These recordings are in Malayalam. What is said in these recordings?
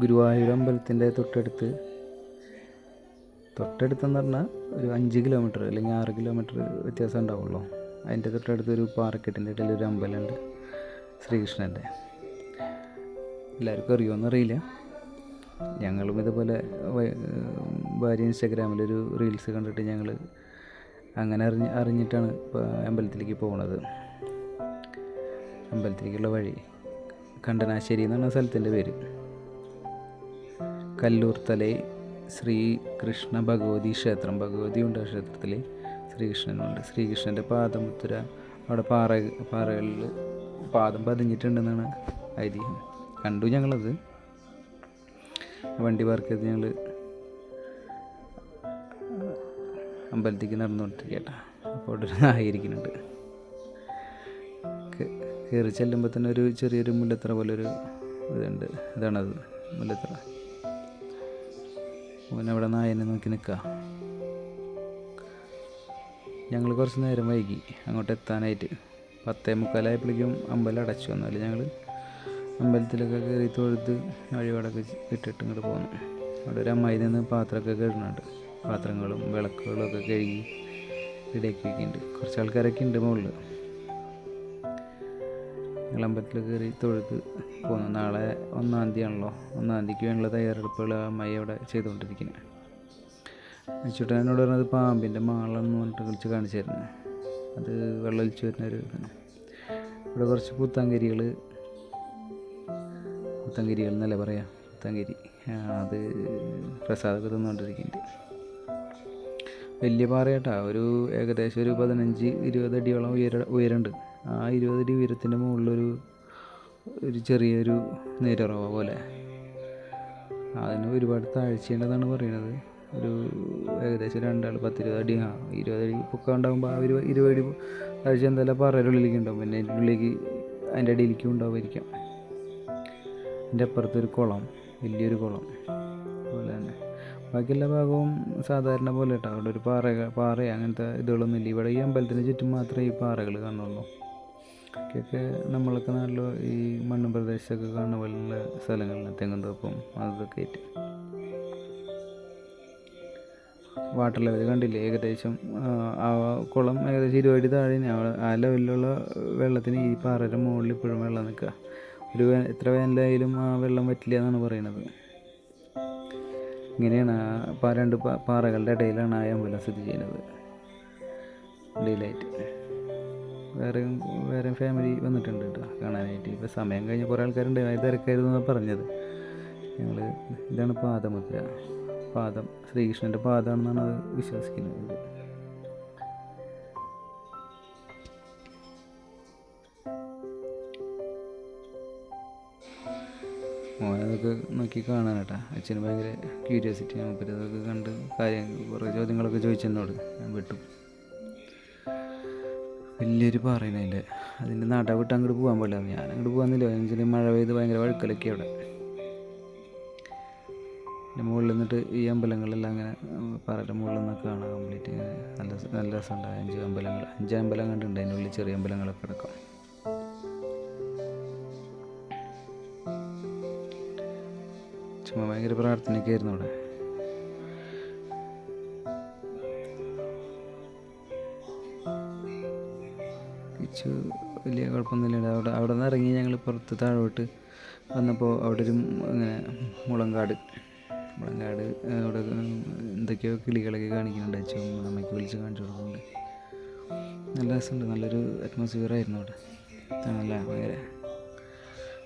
ഗുരുവായൂർ അമ്പലത്തിൻ്റെ തൊട്ടടുത്തെന്ന് പറഞ്ഞാൽ ഒരു 5 കിലോമീറ്റർ അല്ലെങ്കിൽ 6 കിലോമീറ്റർ വ്യത്യാസം ഉണ്ടാവുള്ളൂ. അതിൻ്റെ തൊട്ടടുത്തൊരു പാറക്കെട്ടിൻ്റെ ഇടയിൽ ഒരു അമ്പലമുണ്ട്, ശ്രീകൃഷ്ണൻ്റെ. എല്ലാവർക്കും അറിയുമെന്നറിയില്ല. ഞങ്ങളും ഇതുപോലെ ഭാര്യ ഇൻസ്റ്റാഗ്രാമിലൊരു റീൽസ് കണ്ടിട്ട് ഞങ്ങൾ അങ്ങനെ അറിഞ്ഞിട്ടാണ് ഇപ്പോൾ അമ്പലത്തിലേക്ക് പോകുന്നത്. അമ്പലത്തിലേക്കുള്ള വഴി കണ്ടനാശ്ശേരി എന്നാണ് സ്ഥലത്തിൻ്റെ പേര്. കല്ലൂർത്തലൈ ശ്രീകൃഷ്ണ ഭഗവതി ക്ഷേത്രം, ഭഗവതിയുണ്ട് ആ ക്ഷേത്രത്തിൽ, ശ്രീകൃഷ്ണനുണ്ട്. ശ്രീകൃഷ്ണൻ്റെ പാദമുദ്ര അവിടെ പാറകളിൽ പാദം പതിഞ്ഞിട്ടുണ്ടെന്നാണ് ഐതിഹ്യം. കണ്ടു ഞങ്ങളത്. വണ്ടി പാർക്ക് ചെയ്ത് ഞങ്ങൾ അമ്പലത്തേക്ക് നടന്നുകൊണ്ടിരിക്കട്ടാ. അപ്പോൾ അവിടെ ഒരു നായ ഇരിക്കുന്നുണ്ട്. കയറി ചെല്ലുമ്പോൾ തന്നെ ഒരു ചെറിയൊരു മുല്ലത്തറ പോലൊരു ഇതുണ്ട്. ഇതാണത് മുല്ലത്തറ. പിന്നെ അവിടെ നായനെ നോക്കി നിൽക്കുക. ഞങ്ങൾ കുറച്ച് നേരം വൈകി അങ്ങോട്ട് എത്താനായിട്ട്. 10:45 അമ്പലം അടച്ചു. വന്നാലും ഞങ്ങൾ അമ്പലത്തിലൊക്കെ കയറി തൊഴുത് വഴിപാടൊക്കെ ഇട്ടിട്ട് ഇങ്ങോട്ട് പോന്നു. അവിടെ ഒരു അമ്മായി നിന്ന് പാത്രമൊക്കെ കഴുകുന്നുണ്ട്. പാത്രങ്ങളും വിളക്കുകളും ഒക്കെ കഴുകി റെഡിയാക്കി വയ്ക്കുന്നുണ്ട്. കുറച്ച് ആൾക്കാരൊക്കെ ഉണ്ട് മുകളിൽ. ഞങ്ങൾ അമ്പലത്തിൽ കയറി തൊഴുത് പോന്നു. നാളെ 1-ാം തീയതിയാണല്ലോ. 1-ാം തീയതിക്ക് വേണ്ടിയുള്ള തയ്യാറെടുപ്പുകൾ അമ്മായി അവിടെ ചെയ്തുകൊണ്ടിരിക്കുന്നത്. അച്ചുട്ടൻ എന്നോട് പറഞ്ഞത് പാമ്പിൻ്റെ മാളെന്ന് പറഞ്ഞിട്ട് വിളിച്ച് കാണിച്ചു തരുന്നത്. അത് വെള്ളമൊലിച്ച് വരുന്നൊരു ഇതാണ്. ഇവിടെ കുറച്ച് പുത്താങ്കരികൾ എന്നല്ലേ പറയാം, പുത്താങ്കരി. അത് പ്രസാദമൊക്കെ തിന്നുകൊണ്ടിരിക്കുന്നുണ്ട്. വലിയ പാറയാട്ടാ. ഏകദേശം ഒരു 15-20 അടിയോളം ഉയരമുണ്ട്. ആ 20 അടി ഉയരത്തിൻ്റെ മുകളിലൊരു ചെറിയൊരു നീരുറവ പോലെ. അതിന് ഒരുപാട് താഴ്ചയുണ്ടെന്നാണ് പറയുന്നത്. ഏകദേശം 10-20 അടി 20 അടി പൊക്കം ഉണ്ടാകുമ്പോൾ ആ 20 അടി താഴ്ച എന്തായാലും പാറയുടെ ഉള്ളിലേക്ക് ഉണ്ടാവും. പിന്നെ അതിൻ്റെ അടിയിലേക്കും ഉണ്ടാവുമായിരിക്കാം. അതിൻ്റെ അപ്പുറത്തൊരു കുളം, വലിയൊരു കുളം പോലെ തന്നെ. ബാക്കി എല്ലാ ഭാഗവും സാധാരണ പോലെ കേട്ടോ. അവിടെ ഒരു പാറ അങ്ങനത്തെ ഇതുകളൊന്നുമില്ല. ഇവിടെ ഈ അമ്പലത്തിന് ചുറ്റും മാത്രമേ ഈ പാറകൾ കാണുള്ളൂ. ഒക്കെ നമ്മളൊക്കെ നല്ല ഈ മണ്ണും പ്രദേശത്തൊക്കെ കാണുന്ന പോലുള്ള സ്ഥലങ്ങളിൽ തെങ്ങുന്തോപ്പും അതൊക്കെ ആയിട്ട്. വാട്ടർ ലെവൽ കണ്ടില്ലേ? ഏകദേശം ആ കുളം ഏകദേശം 20 അടി താഴെ. ആ ലെവലിലുള്ള വെള്ളത്തിന് ഈ പാറയുടെ മുകളിൽ ഇപ്പോഴും വെള്ളം നിൽക്കുക. എത്ര വേനലായാലും ആ വെള്ളം പറ്റില്ല എന്നാണ് പറയുന്നത്. ഇങ്ങനെയാണ് രണ്ട് പാറകളുടെ ഇടയിലാണ് ആ അമ്പലം സ്ഥിതി ചെയ്യുന്നത്. ഇടയിലായിട്ട് വേറെ ഫാമിലി വന്നിട്ടുണ്ട് കേട്ടോ കാണാനായിട്ട്. ഇപ്പോൾ സമയം കഴിഞ്ഞ് കുറേ ആൾക്കാരുണ്ട്. അത് തിരക്കായിരുന്നു എന്നാണ് പറഞ്ഞത്. ഇതാണ് പാദമുദ്ര. പാദം ശ്രീകൃഷ്ണൻ്റെ പാദമാണെന്നാണ് അത് വിശ്വസിക്കുന്നത്. മോനതൊക്കെ നോക്കി കാണാനേട്ടാ. അച്ഛന് ഭയങ്കര ക്യൂരിയോസിറ്റി. നമുക്ക് അതൊക്കെ കണ്ട് കുറേ ചോദ്യങ്ങളൊക്കെ ചോദിച്ചെന്നോട്. ഞാൻ വിട്ടു. വലിയൊരു പാറയാണ് അതിൻ്റെ നട വിട്ട് അങ്ങോട്ട് പോകാൻ പാടില്ല. ഞാൻ അങ്ങോട്ട് പോകാന്നില്ല. എന്നുവെച്ചാൽ മഴ പെയ്ത് ഭയങ്കര വഴുക്കലൊക്കെ അവിടെ. പിന്നെ മുകളിൽ നിന്നിട്ട് ഈ അമ്പലങ്ങളെല്ലാം അങ്ങനെ പാറയുടെ മുകളിൽ നിന്നൊക്കെ കാണാൻ കംപ്ലീറ്റ് നല്ല രസമുണ്ട്. 5 അമ്പലം കണ്ടിട്ടുണ്ട്. അതിൻ്റെ ഉള്ളിൽ ചെറിയ അമ്പലങ്ങളൊക്കെ അടക്കം. ചുമ്മാ ഭയങ്കര പ്രാർത്ഥനയൊക്കെ ആയിരുന്നു അവിടെ. വലിയ കുഴപ്പമൊന്നുമില്ല. അവിടെ നിന്ന് ഇറങ്ങി ഞങ്ങൾ പുറത്ത് താഴോട്ട് വന്നപ്പോൾ അവിടെ ഒരു അങ്ങനെ മുളങ്കാട് അവിടെ എന്തൊക്കെയോ കിളികളൊക്കെ കാണിക്കുന്നുണ്ട്. അച്ഛൻ അമ്മയ്ക്ക് വിളിച്ച് കാണിച്ചു കൊടുക്കുന്നുണ്ട്. നല്ല രസമുണ്ട്. നല്ലൊരു അറ്റ്മോസ്ഫിയർ ആയിരുന്നു അവിടെ. നല്ല ഭയങ്കര.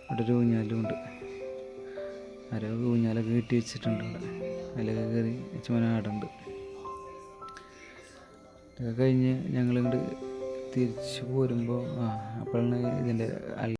അവിടെ ഒരു ഊഞ്ഞാലും ഉണ്ട്. ആരോ ഊഞ്ഞാലൊക്കെ കെട്ടി വെച്ചിട്ടുണ്ട് അവിടെ. അതിലൊക്കെ കയറി അച്ഛൻ ഇതൊക്കെ കഴിഞ്ഞ് ഞങ്ങളിങ്ങോട്ട് തിരിച്ചു പോരുമ്പോൾ അപ്പോഴാണ് ഇതിൻ്റെ